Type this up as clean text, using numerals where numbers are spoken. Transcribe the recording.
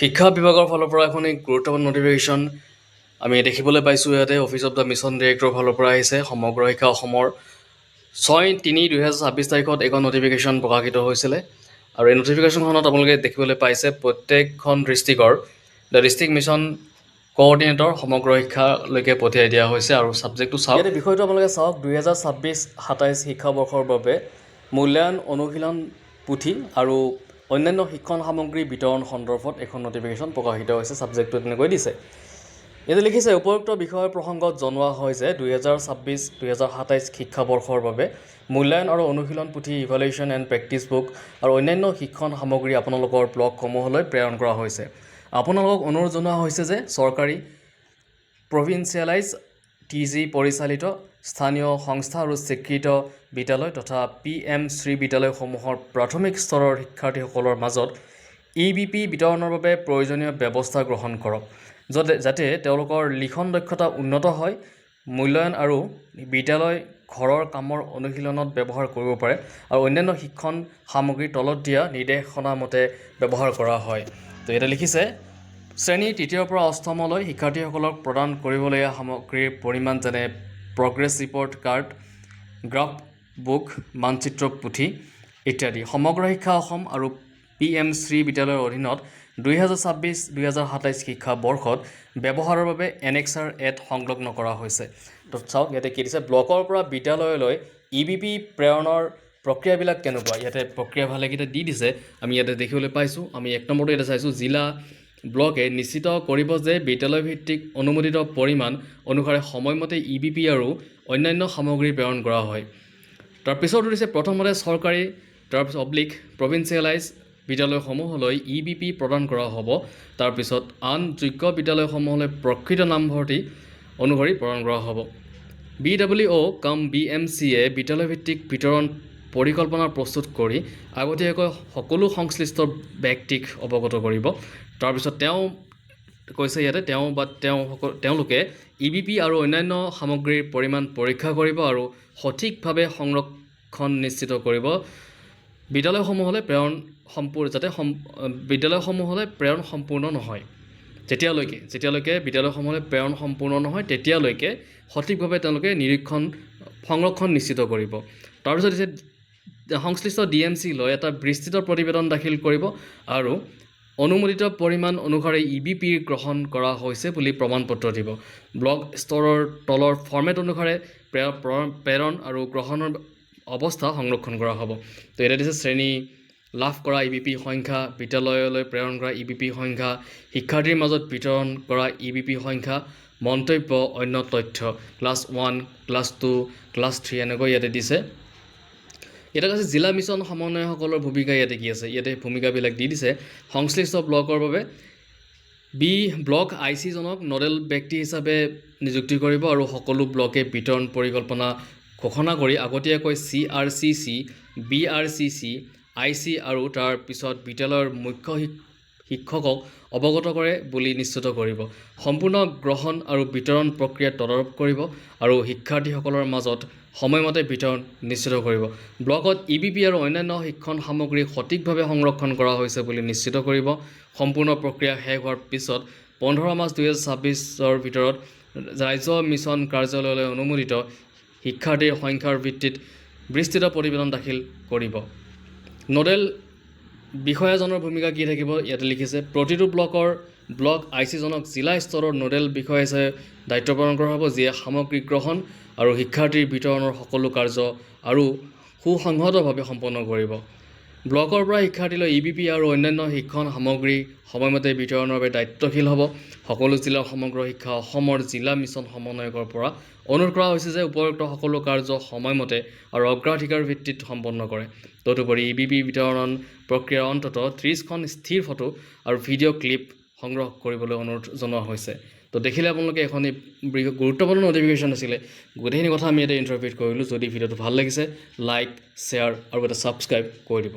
শিক্ষা বিভাগৰ ফালৰ পৰা এখন গুৰুত্বপূৰ্ণ নটিফিকেশ্যন আমি দেখিবলৈ পাইছোঁ। ইয়াতে অফিচ অফ দ্য মিছন ডিৰেক্টৰৰ ফালৰ পৰা আহিছে। সমগ্ৰ শিক্ষা অসমৰ 6-3-2026 তাৰিখত এখন নটিফিকেশ্যন প্ৰকাশিত হৈছিলে আৰু এই নটিফিকেশ্যনখনত আপোনালোকে দেখিবলৈ পাইছে প্ৰত্যেকখন ডিষ্ট্ৰিক্টৰ দ্য ডিষ্ট্ৰিক্ট মিছন কোঅৰ্ডিনেটৰ সমগ্ৰ শিক্ষালৈকে পঠিয়াই দিয়া হৈছে আৰু ছাবজেক্টটো চাওক। ইয়াতে বিষয়টো আপোনালোকে চাওক। 2026-27 শিক্ষাবৰ্ষৰ বাবে মূল্যায়ন অনুশীলন পুথি আৰু অন্যান্য শিক্ষণ সামগ্ৰী বিতৰণ সন্দৰ্ভত এখন নটিফিকেশ্যন প্ৰকাশিত হৈছে। ছাবজেক্টটো তেনেকৈ দিছে। ইয়াতে লিখিছে উপৰোক্ত বিষয়ৰ প্ৰসংগত জনোৱা হয় যে 2026-2027 শিক্ষাবৰ্ষৰ বাবে মূল্যায়ন আৰু অনুশীলন পুথি ইভালুৱেশ্যন এণ্ড প্ৰেক্টিছ বুক আৰু অন্যান্য শিক্ষণ সামগ্ৰী আপোনালোকৰ ব্লকসমূহলৈ প্ৰেৰণ কৰা হৈছে। আপোনালোকক অনুৰোধ জনোৱা হৈছে যে চৰকাৰী প্ৰভিন্সিয়েলাইজ TG পৰিচালিত স্থানীয় সংস্থা আৰু স্বীকৃত বিদ্যালয় তথা PM-শ্ৰী বিদ্যালয়সমূহৰ প্ৰাথমিক স্তৰৰ শিক্ষাৰ্থীসকলৰ মাজত EBP বিতৰণৰ বাবে প্ৰয়োজনীয় ব্যৱস্থা গ্ৰহণ কৰক, যাতে তেওঁলোকৰ লিখন দক্ষতা উন্নত হয়, মূল্যায়ন আৰু বিদ্যালয় ঘৰৰ কামৰ অনুশীলনত ব্যৱহাৰ কৰিব পাৰে আৰু অন্যান্য শিক্ষণ সামগ্ৰীৰ তলত দিয়া নিৰ্দেশনা মতে ব্যৱহাৰ কৰা হয়। তো ইয়াতে লিখিছে শ্ৰেণী 3ৰ পৰা 8মলৈ শিক্ষাৰ্থীসকলক প্ৰদান কৰিবলগীয়া সামগ্ৰীৰ পৰিমাণ যেনে progress report card, graph book, মানচিত্ৰ পুথি ইত্যাদি সমগ্ৰ শিক্ষা অসম আৰু PM-শ্ৰী বিদ্যালয়ৰ অধীনত 2026-2027 শিক্ষাবৰ্ষত ব্যৱহাৰৰ বাবে এনেক্সাৰ এড সংলগ্ন কৰা হৈছে। তো চাওক ইয়াতে কি দিছে, ব্লকৰ পৰা বিদ্যালয়লৈ EBP প্ৰেৰণৰ প্ৰক্ৰিয়াবিলাক কেনেকুৱা। ইয়াতে প্ৰক্ৰিয়া ভালেকেইটা দি দিছে। আমি ইয়াতে দেখিবলৈ পাইছোঁ। আমি 1 নম্বৰটো ইয়াতে চাইছোঁ, জিলা ব্লকে নিশ্চিত কৰিব যে বিদ্যালয়ভিত্তিক অনুমোদিত পৰিমাণ অনুসাৰে সময়মতে EBP আৰু অন্যান্য সামগ্ৰী প্ৰেৰণ কৰা হয়। তাৰপিছতো দিছে প্ৰথমতে চৰকাৰী তাৰপিছত প্ৰভিন্সিয়েলাইজ বিদ্যালয়সমূহলৈ EBP প্ৰদান কৰা হ'ব। তাৰপিছত আন যোগ্য বিদ্যালয়সমূহলৈ প্ৰকৃত নামভৰ্তি অনুসৰি প্ৰদান কৰা হ'ব। BWO BMCয়ে বিদ্যালয়ভিত্তিক বিতৰণ পৰিকল্পনা প্ৰস্তুত কৰি আগতীয়াকৈ সকলো সংশ্লিষ্ট ব্যক্তিক অৱগত কৰিব। তাৰপিছত তেওঁ কৈছে ইয়াতে তেওঁলোকে EBP আৰু অন্যান্য সামগ্ৰীৰ পৰিমাণ পৰীক্ষা কৰিব আৰু সঠিকভাৱে সংৰক্ষণ নিশ্চিত কৰিব। বিদ্যালয়সমূহলৈ প্ৰেৰণ সম্পূৰ্ণ নহয় যেতিয়ালৈকে বিদ্যালয়সমূহলৈ প্ৰেৰণ সম্পূৰ্ণ নহয় তেতিয়ালৈকে সঠিকভাৱে তেওঁলোকে সংৰক্ষণ নিশ্চিত কৰিব। তাৰপিছত সংশ্লিষ্ট DMC লৈ এটা বিস্তৃত প্ৰতিবেদন দাখিল কৰিব আৰু অনুমোদিত পৰিমাণ অনুসাৰে EBP গ্ৰহণ কৰা হৈছে বুলি প্ৰমাণপত্ৰ দিব। ব্লক স্তৰৰ তলৰ ফৰ্মেট অনুসাৰে প্ৰেৰণ আৰু গ্ৰহণৰ অৱস্থা সংৰক্ষণ কৰা হ'ব। তো এতিয়া দিছে শ্ৰেণী লাভ কৰা EBP সংখ্যা, বিদ্যালয়লৈ প্ৰেৰণ কৰা EBP সংখ্যা, শিক্ষাৰ্থীৰ মাজত বিতৰণ কৰা EBP সংখ্যা, মন্তব্য, অন্য তথ্য, ক্লাছ 1, ক্লাছ 2, ক্লাছ 3 এনেকৈ ইয়াতে দিছে। ইয়াতে কৈছে জিলা মিছন সমন্বয়কসকলৰ ভূমিকা ইয়াতে কি আছে। ইয়াতে ভূমিকাবিলাক দি দিছে। সংশ্লিষ্ট ব্লকৰ বাবে ব্লক IC জনক নডেল ব্যক্তি হিচাপে নিযুক্তি কৰিব আৰু সকলো ব্লকে বিতৰণ পৰিকল্পনা ঘোষণা কৰি আগতীয়াকৈ CRCC, BRCC, IC আৰু তাৰ পিছত বিদ্যালয়ৰ মুখ্য শিক্ষকক অৱগত কৰে বুলি নিশ্চিত কৰিব। সম্পূৰ্ণ গ্ৰহণ আৰু বিতৰণ প্ৰক্ৰিয়া তদাৰক কৰিব আৰু শিক্ষাৰ্থীসকলৰ মাজত সময়মতে বিতৰণ নিশ্চিত কৰিব। ব্লকত EBP আৰু অন্যান্য শিক্ষণ সামগ্ৰী সঠিকভাৱে সংৰক্ষণ কৰা হৈছে বুলি নিশ্চিত কৰিব। সম্পূৰ্ণ প্ৰক্ৰিয়া শেষ হোৱাৰ পিছত 15 মাৰ্চ 2026ৰ ভিতৰত ৰাজ্য মিছন কাৰ্যালয়লৈ অনুমোদিত শিক্ষাৰ্থীৰ সংখ্যাৰ ভিত্তিত বিস্তৃত প্ৰতিবেদন দাখিল কৰিব। নডেল বিষয়াজনৰ ভূমিকা কি থাকিব ইয়াতে লিখিছে। প্ৰতিটো ব্লক IC জনক জিলা স্তৰৰ নডেল বিষয়া হিচাপে দায়িত্ব প্ৰদান কৰা হ'ব, যিয়ে সামগ্ৰী গ্ৰহণ আৰু শিক্ষাৰ্থীৰ বিতৰণৰ সকলো কাৰ্য আৰু সুসংহতভাৱে সম্পন্ন কৰিব। ব্লকৰ পৰা শিক্ষাৰ্থীলৈ EBP আৰু অন্যান্য শিক্ষণ সামগ্ৰী সময়মতে বিতৰণৰ বাবে দায়িত্বশীল হ'ব। সকলো জিলাৰ সমগ্ৰ শিক্ষা অসমৰ জিলা মিছন সমন্বয়কৰ পৰা অনুৰোধ কৰা হৈছে যে উপৰোক্ত সকলো কাৰ্য সময়মতে আৰু অগ্ৰাধিকাৰ ভিত্তিত সম্পন্ন কৰে। তদুপৰি EBP বিতৰণ প্ৰক্ৰিয়াৰ অন্ততঃ 30খন স্থিৰ ফটো আৰু ভিডিঅ' ক্লিপ সংগ্ৰহ কৰিবলৈ অনুৰোধ জনোৱা হৈছে। তো দেখিলে আপোনালোকে এখন গুৰুত্বপূৰ্ণ নটিফিকেশ্যন আছিলে। গোটেইখিনি কথা আমি ইয়াতে ইণ্টাৰভিউত কৰিলোঁ। যদি ভিডিঅ'টো ভাল লাগিছে লাইক, শ্বেয়াৰ আৰু এটা ছাবস্ক্ৰাইব কৰি দিব।